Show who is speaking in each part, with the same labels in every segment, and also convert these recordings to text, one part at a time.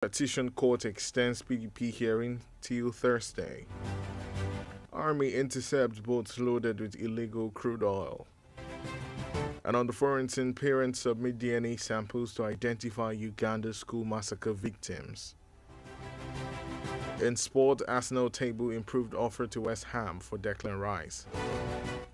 Speaker 1: Petition court extends PDP hearing till Thursday. Army intercepts boats loaded with illegal crude oil. And on the foreign scene, parents submit DNA samples to identify Uganda's school massacre victims. In sport, Arsenal table improved offer to West Ham for Declan Rice.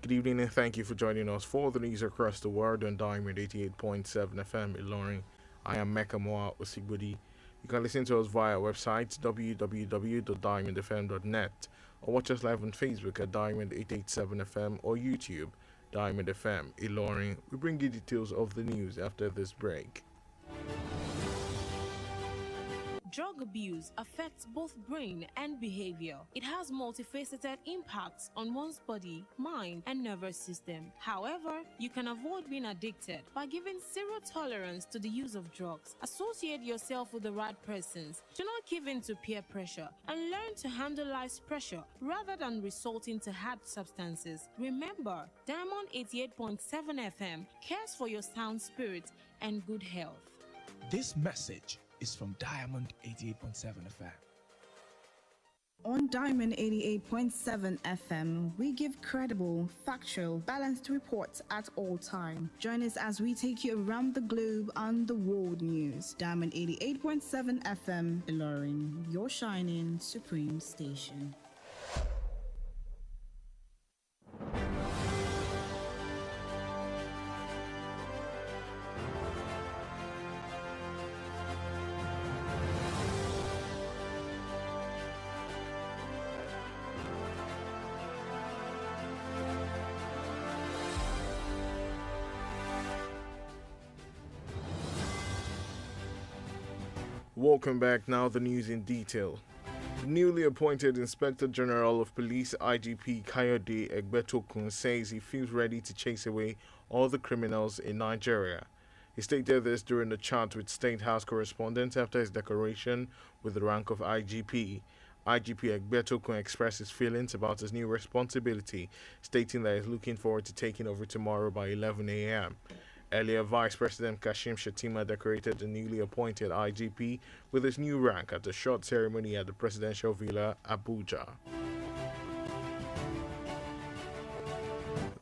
Speaker 1: Good evening and thank you for joining us for the news across the world on Diamond 88.7 FM Ilorin. I am Mekamua Osigbodi. You can listen to us via our website www.diamondfm.net or watch us live on Facebook at Diamond 887 FM or YouTube Diamond FM Ilorin. We bring you details of the news after this break.
Speaker 2: Drug abuse affects both brain and behavior. It has multifaceted impacts on one's body, mind, and nervous system. However, you can avoid being addicted by giving zero tolerance to the use of drugs. Associate yourself with the right persons. Do not give in to peer pressure and learn to handle life's pressure rather than resorting to hard substances. Remember, Diamond 88.7 FM cares for your sound spirit and good health.
Speaker 3: This message is from Diamond 88.7 FM.
Speaker 4: On Diamond 88.7 FM, we give credible, factual, balanced reports at all time. Join us as we take you around the globe on the world news. Diamond 88.7 FM, Ilorin, your shining supreme station.
Speaker 1: Welcome back. Now the news in detail. The newly appointed Inspector General of Police IGP Kayode Egbetokun says he feels ready to chase away all the criminals in Nigeria. He stated this during a chat with State House correspondents after his decoration with the rank of IGP. IGP Egbetokun expressed his feelings about his new responsibility, stating that he's looking forward to taking over tomorrow by 11 a.m. Earlier, Vice President Kashim Shettima decorated the newly appointed IGP with his new rank at a short ceremony at the Presidential Villa, Abuja.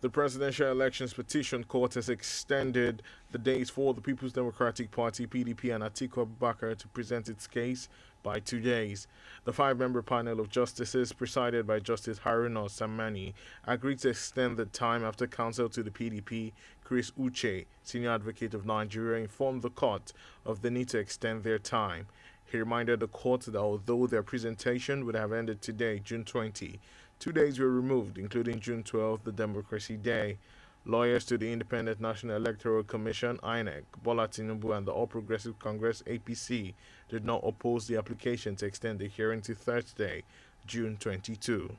Speaker 1: The Presidential Elections Petition Court has extended the days for the People's Democratic Party (PDP) and Atiku Abubakar to present its case by 2 days. The five-member panel of justices, presided by Justice Haruna Samani, agreed to extend the time after counsel to the PDP, Chris Uche, senior advocate of Nigeria, informed the court of the need to extend their time. He reminded the court that although their presentation would have ended today, June 20, 2 days were removed, including June 12, the Democracy Day. Lawyers to the Independent National Electoral Commission, INEC, Bola Tinubu, and the All Progressive Congress, APC, did not oppose the application to extend the hearing to Thursday, June 22.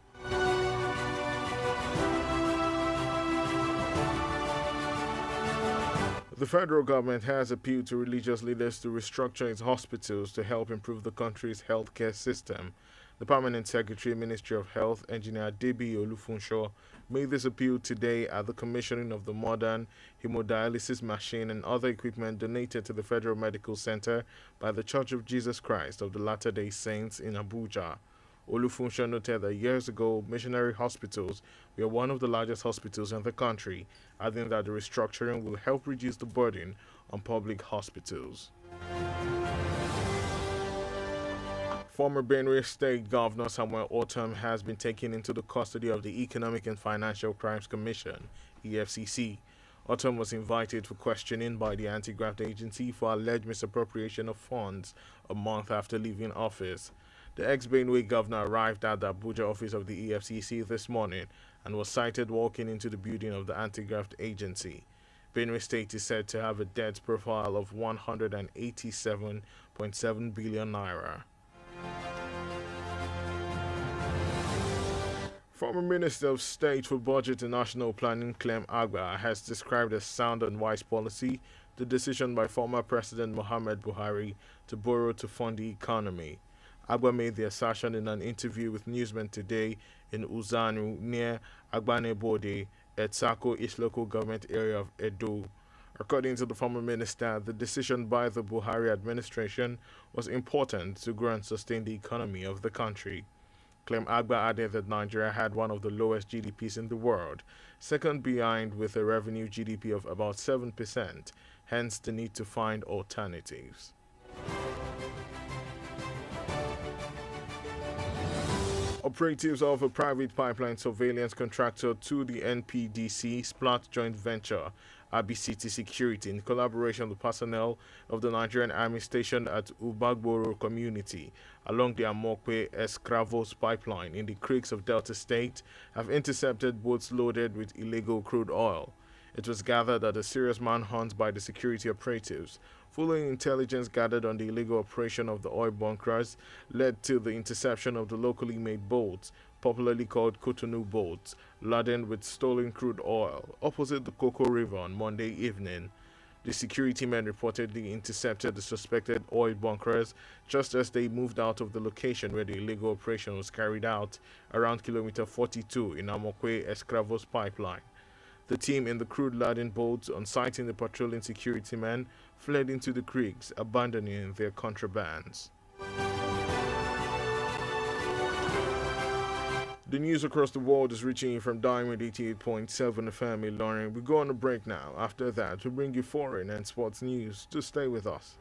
Speaker 1: The federal government has appealed to religious leaders to restructure its hospitals to help improve the country's healthcare system. The Permanent Secretary, Ministry of Health, Engineer Debi Olufunsho, made this appeal today at the commissioning of the modern hemodialysis machine and other equipment donated to the Federal Medical Center by the Church of Jesus Christ of the Latter-day Saints in Abuja. Olufunsho noted that years ago, missionary hospitals were one of the largest hospitals in the country, adding that the restructuring will help reduce the burden on public hospitals. Former Benue State Governor Samuel Ortom has been taken into the custody of the Economic and Financial Crimes Commission, EFCC. Ortom was invited for questioning by the Anti-Graft Agency for alleged misappropriation of funds a month after leaving office. The ex-Benue governor arrived at the Abuja office of the EFCC this morning and was sighted walking into the building of the Anti-Graft Agency. Benue State is said to have a debt profile of 187.7 billion naira. Former Minister of State for Budget and National Planning Clem Agba has described as sound and wise policy the decision by former President Muhammad Buhari to borrow to fund the economy. Agba made the assertion in an interview with Newsmen today in Uzanu near Agbanebode, Etsako East Local Government Area of Edo. According to the former minister, the decision by the Buhari administration was important to grow and sustain the economy of the country. Clem Agba added that Nigeria had one of the lowest GDPs in the world, second behind with a revenue GDP of about 7%, hence the need to find alternatives. Operatives of a private pipeline surveillance contractor to the NPDC Splat joint venture RBCT Security, in collaboration with personnel of the Nigerian Army stationed at Ubagboro community along the Amokwe Escravos pipeline in the creeks of Delta State, have intercepted boats loaded with illegal crude oil. It was gathered that a serious manhunt by the security operatives, following intelligence gathered on the illegal operation of the oil bunkers, led to the interception of the locally made boats, popularly called Cotonou boats, laden with stolen crude oil, opposite the Cocoa River on Monday evening. The security men reportedly intercepted the suspected oil bunkers just as they moved out of the location where the illegal operation was carried out, around kilometer 42 in Amokwe Escravos pipeline. The team in the crude-laden boats, on sighting the patrolling security men, fled into the creeks, abandoning their contrabands. The news across the world is reaching you from Diamond 88.7 FM in Ilorin. We go on a break now. After that, we bring you foreign and sports news. Just stay with us.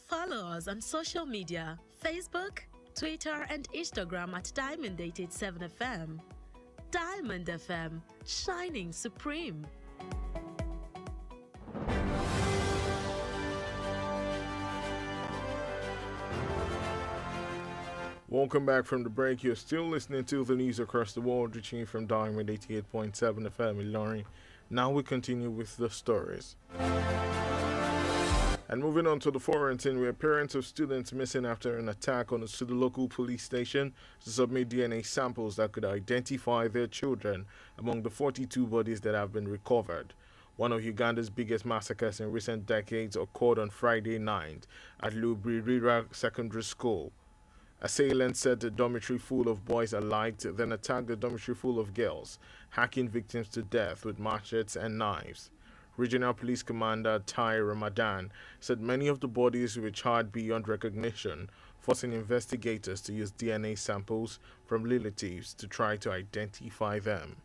Speaker 5: Follow us on social media, Facebook, Twitter and Instagram at Diamond 87 FM. Diamond FM, shining supreme.
Speaker 1: Welcome back from the break. You're still listening to the news across the world, reaching you from Diamond 88.7 FM in Ilorin. Now we continue with the stories. And moving on to the foreign scene, where parents of students missing after an attack on the local police station to submit DNA samples that could identify their children among the 42 bodies that have been recovered. One of Uganda's biggest massacres in recent decades occurred on Friday night at Lubirira Secondary School. Assailants set the dormitory full of boys alight, then attacked the dormitory full of girls, hacking victims to death with machetes and knives. Regional Police Commander Tai Ramadan said many of the bodies were charred beyond recognition, forcing investigators to use DNA samples from relatives to try to identify them.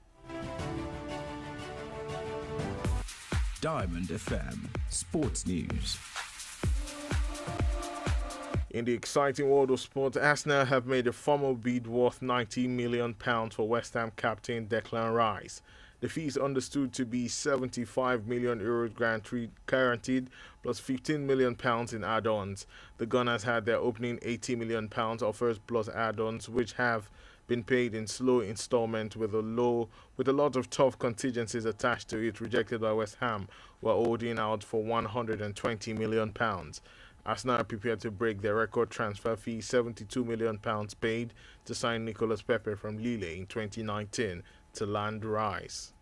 Speaker 3: Diamond FM Sports News.
Speaker 1: In the exciting world of sport, Arsenal have made a formal bid worth £90 million for West Ham captain Declan Rice. The fee is understood to be €75 million guaranteed plus £15 million in add-ons. The Gunners had their opening £80 million offers plus add-ons, which have been paid in slow installment with a lot of tough contingencies attached to it, rejected by West Ham, who are holding out for £120 million. Arsenal are prepared to break their record transfer fee, £72 million paid to sign Nicolas Pepe from Lille in 2019 to land Rice.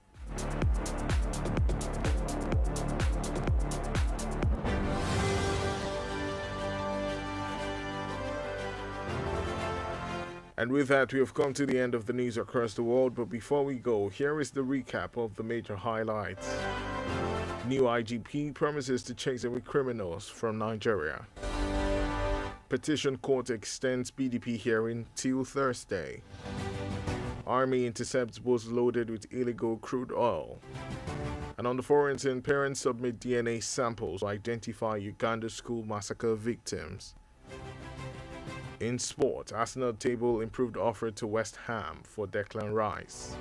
Speaker 1: And with that, we have come to the end of the news across the world. But before we go, here is the recap of the major highlights. New IGP promises to chase away criminals from Nigeria. Petition court extends PDP hearing till Thursday. Army intercepts boats loaded with illegal crude oil. And on the foreign scene, parents submit DNA samples to identify Uganda school massacre victims. In sport, Arsenal table improved offer to West Ham for Declan Rice.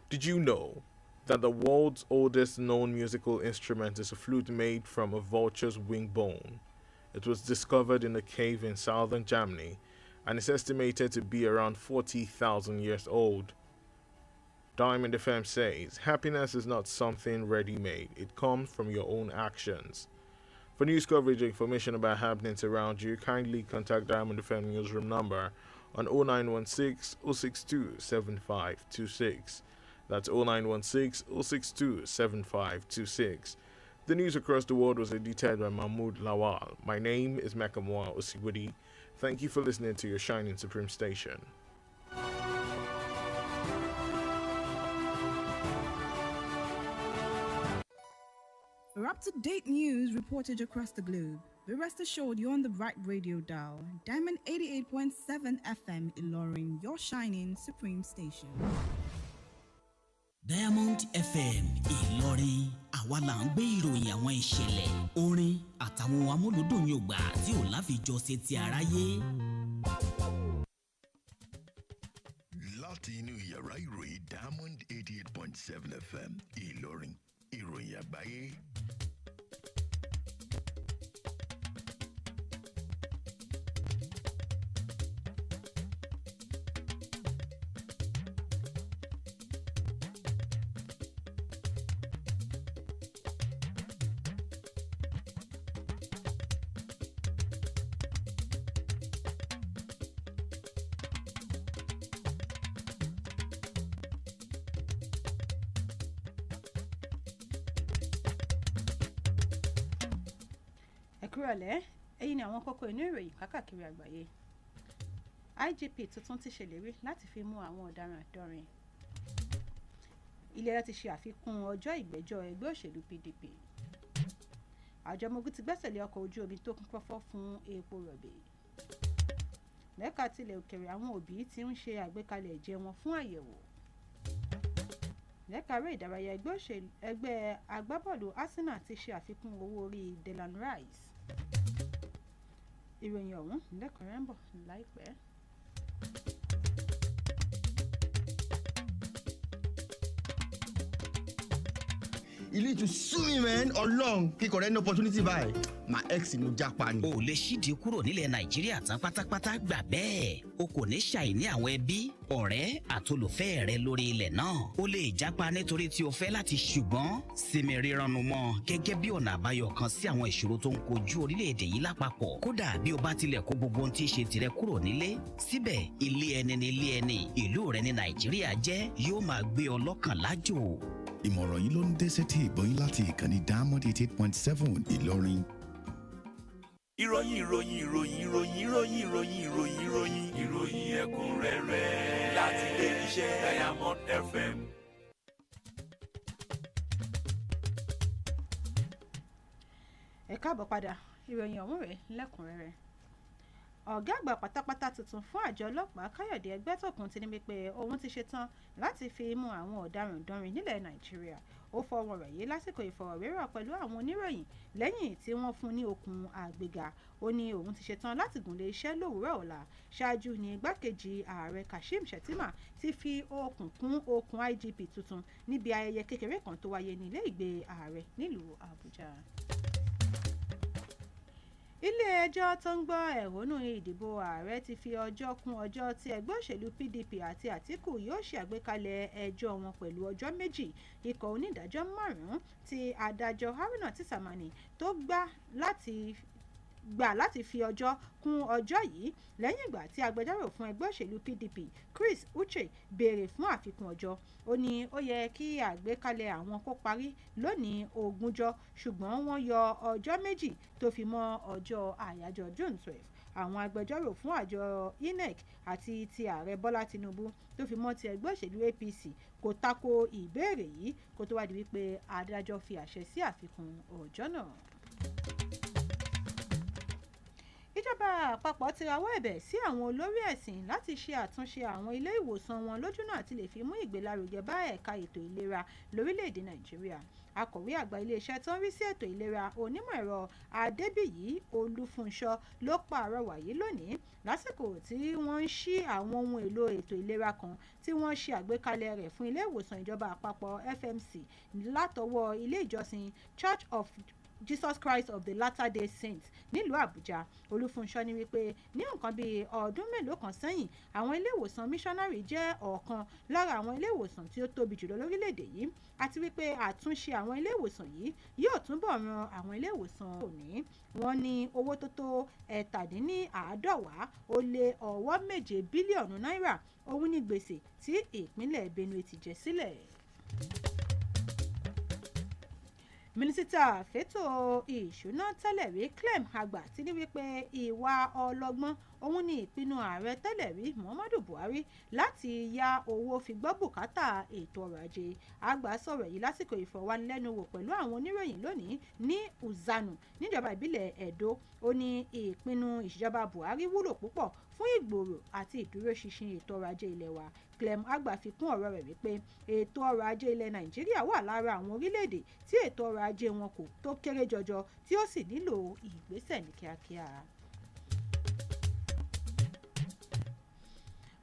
Speaker 1: Did you know that the world's oldest known musical instrument is a flute made from a vulture's wing bone? It was discovered in a cave in southern Germany and is estimated to be around 40,000 years old. Diamond FM says, happiness is not something ready-made. It comes from your own actions. For news coverage and information about happenings around you, kindly contact Diamond FM newsroom number on 0916 062 7526. That's 0916 062 7526. The news across the world was edited by Mahmoud Lawal. My name is Mekamua Osigbodi. Thank you for listening to your Shining Supreme station.
Speaker 4: For up-to-date news reported across the globe, be rest assured you're on the right radio dial. Diamond 88.7 FM Ilorin, your shining supreme station.
Speaker 6: Diamond FM Ìlọrin, àwa là ń gbé ìròyìn àwọn ìṣẹ̀lẹ̀ orin àtàwọn amúlùdùn yògbà tí ò láfijọ́ ṣe ti aráyé.
Speaker 7: Láti inú yàrá ìròyìn Diamond 88.7 FM Ìlọrin, ìròyìn àgbáyé.
Speaker 8: Ẹ̀kúrọ̀lẹ́, èyí ni àwọn kókó inú ìròyìn káàkiri àgbáyé. IGP tuntun ti ṣèlérí láti fi mú àwọn ọ̀daràn dọ́rin. Ilé-ẹjọ́ ti ṣe àfikún ọjọ́ ìgbẹ́jọ́ ẹgbẹ́ òṣèlú PDP. Àjọ ọmọ-ogun ti gbẹ́sẹ̀ lé ọkọ̀ ojú omi tó kún fọ́fọ́ fún epo rọ̀bì. Lẹ́ka tilẹ̀ òkèrè, àwọn òbí ti ń ṣe àgbékalẹ̀ ẹ̀jẹ̀ wọn fún àyẹ̀wò. Lẹ́ka eré ìdárayá, ẹgbẹ́ agbábọ́ọ̀lù Arsenal ti ṣe àfikún owó orí Declan Rice. Ìròyìn ọ̀hún lẹ́kùnrẹ́rẹ́ ń bọ̀ láìpẹ́.
Speaker 9: You need to sue me, man, or long. Pick or any opportunity by my ex in Japan.
Speaker 6: O lè ṣíde kúrò nílẹ̀ Nàìjíríà tán pátápátá gbà bẹ́ẹ̀. O kò ní ṣàìní àwọn ẹbí, ọ̀rẹ́ àtolùfẹ́ rẹ lórí ilẹ̀ náà. O lè jápa nítorí tí o fẹ́ láti ṣùgbọ́n sinmi rírannu mọ́ gẹ́gẹ́ bí ọ̀nà àbáyọ kan sí àwọn ìṣòro tó ń kojú orílẹ̀-èdè yìí lápapọ̀. Kódà bí o bá tilẹ̀ kó gbogbo ohun tí í ṣe tirẹ̀ kúrò nílé, síbẹ̀ ilé ẹni ni ilé ẹni, ìlú rẹ ní Nàìjíríà jẹ́ yóò máa gbé ọ lọ́kàn lájò.
Speaker 7: Ìmọ̀ràn yìí ló ń dé sétí ìgbọ́yìn láti ìkànnì Diamond 88.7 Ìlọrin.
Speaker 10: Ìròyìn ẹ̀kúnrẹ́rẹ́ láti ilé-iṣẹ́ Diamond FM.
Speaker 8: Ẹ káàbọ̀ padà, ìròyìn ọ̀hún rẹ̀ lẹ́kùnrẹ́rẹ́. Ọ̀gá àgbà pátápátá tuntun fún àjọ ọlọ́pàá Káyọ̀dé Ẹgbẹ́tọ̀kun ti ní wípé òun ti ṣetán láti fi mú àwọn ọ̀daràn dánrin nílẹ̀ Nàìjíríà. Ó fọwọ́ rẹ̀ yé lásìkò ìfọ̀rọ̀wérọ̀ pẹ̀lú àwọn oníròyìn lẹ́yìn tí wọ́n fún ní okùn àgbéga. Ó ní òun ti ṣetán láti gùnlé iṣẹ́ lówùúrọ̀ ọ̀la. Ṣáájú ní igbákejì ààrẹ Kashim Shettima ti fi okùn kún okùn IGP tuntun níbi ayẹyẹ kékeré kan tó wáyé ní ilé ìgbé ààrẹ nílùú Àbújá. Ilé-ẹjọ́ tó ń gbọ́ ẹ̀hónú ìdìbò ààrẹ ti fi ọjọ́ kún ọjọ́ tí ẹgbẹ́ òṣèlú PDP àti Àtíkù yóò ṣe àgbékalẹ̀ ẹjọ́ wọn pẹ̀lú ọjọ́ méjì. Ikọ̀ onídàájọ́ 5 tí adájọ́ Haruna Tìsàmánì tó gbà láti fi ọjọ́ kún ọjọ́ yìí lẹ́yìn ìgbà tí agbẹjọ́rò fún ẹgbẹ́ òṣèlú PDP Chris Uche béèrè fún àfikún ọjọ́. Ó ní ó yẹ kí àgbékalẹ̀ àwọn kó parí lónìí 20 ṣùgbọ́n wọ́n yọ ọjọ́ méjì tó fi mọ́ ọjọ́ àyájọ́ June 12. Àwọn agbẹjọ́rò fún àjọ INEC àti ti ààrẹ Bọ́lá Tinubu tó fi mọ́ ti ẹgbẹ́ òṣèlú APC kò tako ìbéèrè yìí kó tó wá di wípé adájọ́ fi àṣẹ sí àfikún ọjọ́ náà. Ìjọba àpapọ̀ ti rawọ́ ẹ̀bẹ̀ sí àwọn olórí ẹ̀sìn láti ṣe àtúnṣe àwọn ilé ìwòsàn wọn lójúnà àti lè fi mú ìgbélárugẹ bá ẹ̀ka ètò ìlera lórílẹ̀‐èdè Nàìjíríà. Akọ̀wé àgbà iléeṣẹ́ tó ń rí sí ètò ìlera onímọ̀ ẹ̀rọ Adébíyí Olúfúnṣọ́ ló pàrọwà yìí lónìí lásìkò tí wọ́n ń ṣí àwọn ohun èlò ètò ìlera kan tí wọ́n ṣe àgbékalẹ̀ rẹ̀ fún ilé ìwòsàn ìjọba àpapọ̀ FMC látọwọ́ ilé ìjọsìn Church of Jesus Christ of the Latter-day Saints nílùú Àbújá. Olúfúnṣọ́ ní wípé ní nǹkan bíi ọdún mélòó kan sẹ́yìn àwọn ilé ìwòsàn missionary jẹ́ ọ̀kan lára àwọn ilé ìwòsàn tí ó tóbi jùlọ lórílẹ̀‐èdè yìí àti wípé àtúnṣe àwọn ilé ìwòsàn yìí yóò túbọ̀ ran àwọn ilé ìwòsàn òní. Wọ́n ní owó tó tó 750 bílíọ̀nù náírà òun ní gbèsè tí ìpínlẹ̀ Benue ti jẹ sílẹ̀. mínísítà fẹ́tò ìṣúná tẹ́lẹ̀ rí Clem Agba ti ní wípé ìwà ọlọ́gbọ́n òun ni ìpinnu ààrẹ tẹ́lẹ̀ rí Muhammadu Buhari láti ya owó fi gbọ́ bùkátà ètò ọrọ̀ ajé. Agba sọ̀rọ̀ yìí lásìkò ìfọ̀rọ̀wánilẹ́nuwò pẹ̀lú àwọn oníròyìn lónìí ní Uzanu níjọba ìbílẹ̀ Edo. Ó ní ìpinnu ìṣèjọba Buhari wúlò púpọ̀ fún ìgbòòrò àti ìdúróṣinṣin ètò ọrọ̀ ajé ilẹ̀ wa. Clem Agba fi kún ọ̀rọ̀ rẹ̀ wípé ètò ọrọ̀ ajé ilẹ̀ Nàìjíríà wà lára àwọn orílẹ̀-èdè tí ètò ọrọ̀ ajé wọn kò tó kéré jọjọ tí ó sì nílò ìgbésẹ̀ ní kíákíá.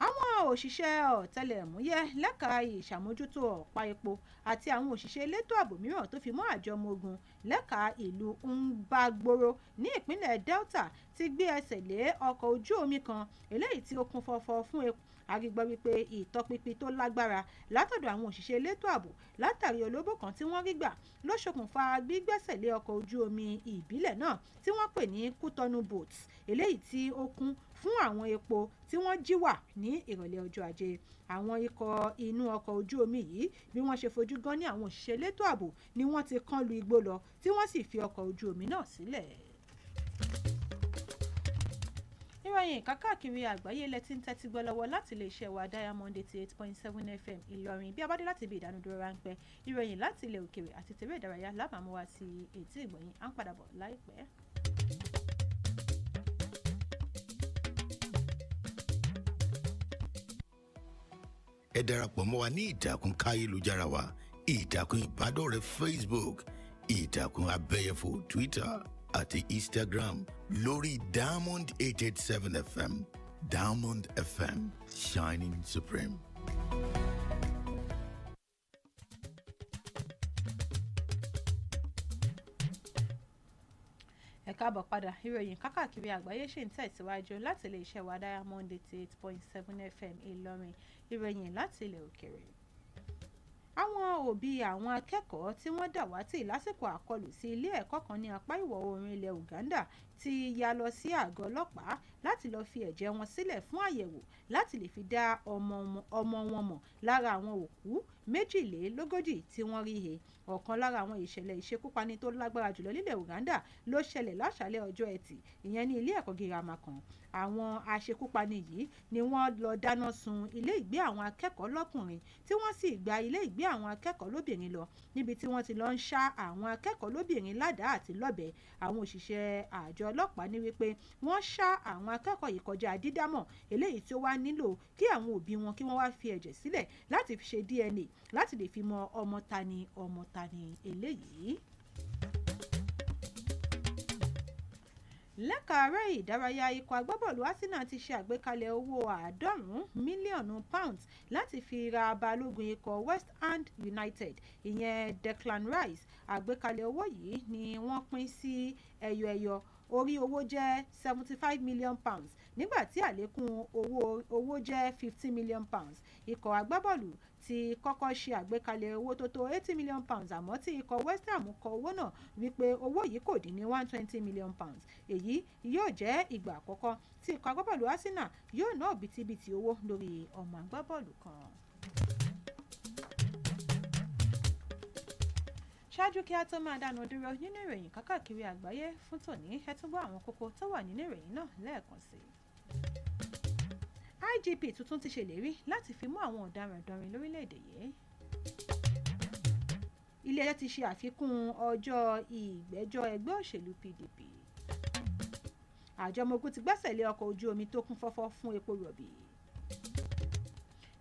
Speaker 8: Àwọn òṣìṣẹ́ ọ̀tẹlẹ̀múyẹ́ lẹ́ka ìṣàmójútó ọ̀pá epo àti àwọn òṣìṣẹ́ elétò ààbò mìíràn tó fi mọ́ àjọ ọmọ ogun lẹ́ka ìlú Mbagboro ní ìpínlẹ̀ Delta ti gbé ẹsẹ̀ lé ọkọ̀ ojú omi kan eléyìí tí ó kún fọ́fọ́ fún epo. Arígbọ́ wípé ìtọpinpin tó lágbára látọ̀dọ̀ àwọn òṣìṣẹ́ elétò ààbò látàrí olóbó kan tí wọ́n rí gbà ló ṣokùnfà gbígbẹ́sẹ̀ lé ọkọ̀ ojú omi ìbílẹ̀ náà tí wọ́n pè ní Kútọ́nù boats eléyìí tí ó kún fún àwọn epo tí wọ́n jí wà ní ìrọ̀lẹ́ ọjọ́ ajé. Àwọn ikọ̀ inú ọkọ̀ ojú omi yìí bí wọ́n ṣe fojú gan ní àwọn òṣìṣẹ́ elétò ààbò ni wọ́n ti kán lu igbó lọ tí wọ́n sì fi ọkọ̀ ojú omi náà sílẹ̀. Ìròyìn káàkiri àgbáyé ilẹ̀ tí ń tẹ́tí gbọ́ lọ́wọ́ láti lè ṣe wa Diamond 88.7 FM Ìlọrin. Bí a bá dé láti ibi ìdánudúró ráńpẹ́ ìròyìn láti ilẹ̀ òkèèrè àti tèrè ìdárayá lábàámu wá sí etí ìgbọ̀nyìn à ń padà bọ̀ láìpẹ́.
Speaker 7: Ẹ darapọ̀ mọ́ wa ní ìtàkùn káyélujára wa ìtàkùn ìbádọ́rẹ̀ẹ́ Facebook ìtàkùn abẹ́yẹfò Twitter àti Instagram lórí Diamond 887 FM Diamond FM Shining Supreme.
Speaker 8: Ẹ káàbọ̀ padà. Ìròyìn káàkiri àgbáyé ṣì ń tẹ̀síwájú láti ilé iṣẹ́ wa Diamond 88.7 FM Ìlọrin. Ìròyìn láti ilẹ̀ òkèèrè. Àwọn òbí àwọn akẹ́kọ̀ọ́ tí wọ́n dàwátì lásìkò àkọlù sí ilé ẹ̀kọ́ kan ní apá ìwọ̀ oòrùn ilẹ̀ Uganda ti ya lọ sí àgọ́ ọlọ́pàá láti lọ́ọ́ fi ẹ̀jẹ̀ wọn sílẹ̀ fún àyẹ̀wò láti lè fi dá ọmọ wọn mọ̀ lára àwọn òkú 42 tí wọ́n rí he. Ọ̀kan lára àwọn ìṣẹ̀lẹ̀ ìṣekúpani tó lágbára jùlọ nílẹ̀ Uganda ló ṣẹlẹ̀ láṣálẹ́ ọjọ́ Ẹtì ìyẹn ní ilé ẹ̀kọ́ girama kan. Àwọn aṣekúpani yìí ni wọ́n lọ dáná sun ilé ìgbé àwọn akẹ́kọ̀ọ́ lọ́kùnrin tí wọ́n sì gba ilé ìgbé àwọn akẹ́kọ̀ọ́ lóbìnrin lọ níbi tí wọ́n ti lọ ń ṣá àwọn akẹ́kọ̀ọ́ lóbìnrin ládàá àti lọ́bẹ. Àwọn òṣìṣẹ́ àjọ ọlọ́pàá ní wípé wọ́n ṣá àwọn akẹ́kọ̀ọ́ yìí kọjá dídámọ̀ eléyìí tí ó wá nílò kí àwọn òbí wọn kí wọ́n wá fi ẹ̀jẹ̀ sílẹ̀ láti fi ṣe DNA láti lè fi mọ ọmọ tani eléyìí. Lẹ́ka eré ìdárayá ikọ̀ agbábọ́ọ̀lù Arsenal ti ṣe àgbékalẹ̀ owó £90 mílíọ̀nù láti fi ra balógun ikọ̀ West Ham United ìyẹn Declan Rice. Àgbékalẹ̀ owó yìí ni wọ́n pín sí ẹyọ orí owó jẹ́ £75 million nígbà tí àlékún owó jẹ́ £15 million. Ikọ̀ agbábọ́ọ̀lù ti kọ́kọ́ ṣe àgbékalẹ̀ owó tó tó £80 million àmọ́ tí ikọ̀ West Ham kọ owó náà wípé owó yìí kò dín ní £120 million. Èyí yóò jẹ́ ìgbà àkọ́kọ́ tí ikọ̀ agbábọ́ọ̀lù Arsenal yóò ná òbítíbitì owó lórí ọmọ agbábọ́ọ̀lù kan. Ṣáájú kí a tó máa dánu dúró nínú ìròyìn káàkiri àgbáyé fún tòní, ẹ tún gbọ́ àwọn kókó tó wà nínú ìròyìn náà lẹ́ẹ̀kan sí i. IGP tuntun ti ṣèlérí láti fi mú àwọn ọ̀daràn dánrin lórílẹ̀‐èdè yìí. Ilé-ẹjọ́ ti ṣe àfikún ọjọ́ ìgbẹ́jọ́ ẹgbẹ́ òṣèlú PDP. Àjọ ọmọ ogun ti gbẹ́sẹ̀ lé ọkọ̀ ojú omi tó kún fọ́fọ́ fún epo rọ̀bì.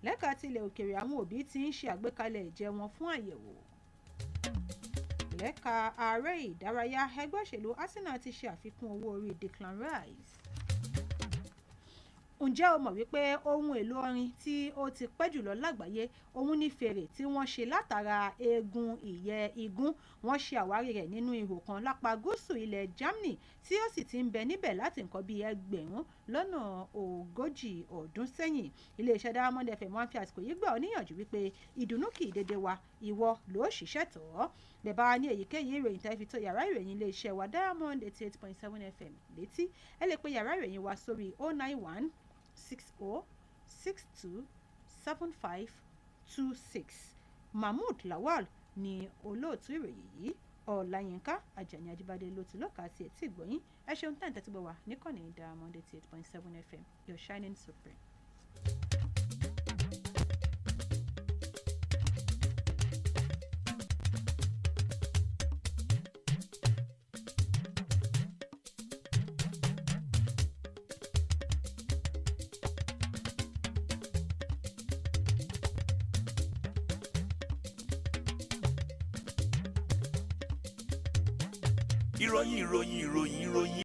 Speaker 8: Lẹ́ka ti ilẹ̀ òkèèrè àwọn òbí ti ń ṣe àgbékalẹ̀ ẹ̀jẹ̀ wọn fún àyẹ̀wò. Lẹ́ka ààrẹ ìdárayá ẹgbẹ́ òṣèlú Arsenal ti ṣe àfikún owó orí Declan Rice. Ǹjẹ́ o mọ̀ wípé ohun èlò orin tí ó ti pẹ́ jùlọ lágbàáyé òun ní fèrè tí wọ́n ṣe látara eegun ìyẹ́ igún? Wọ́n ṣe àwárí rẹ̀ nínú ihò kan lápá gúúsù ilẹ̀ Germany tí ó sì ti ń bẹ níbẹ̀ láti nǹkan bíi 140 ọdún sẹ́yìn. Iléeṣẹ́ Diamond FM wọ́n fi àsìkò yìí gbà ọ́ níyànjú wípé ìdùnnú kì í dédé wa, ìwọ ló ṣiṣẹ́ tọ̀ ọ́. Bẹ̀ bá ní èyíkéyìí ìròyìn tẹ́ fi tó yàrá ìròyìn iléeṣẹ́ wa Diamond 88.7 FM létí, ẹ lè pe yàrá ìròyìn wa sórí 091 60627526. Mahmood Lawal ni olóòtú ìròyìn yìí. Olayinka Ajani Ajibade ló ti lọ́ka sí etí ìgbọ̀yìn. Ẹ ṣeun tẹ́ ń tẹ́tí gbọ́ wa níkànnì Diamond 88.7 FM, your shining supreme.
Speaker 10: ìròyìn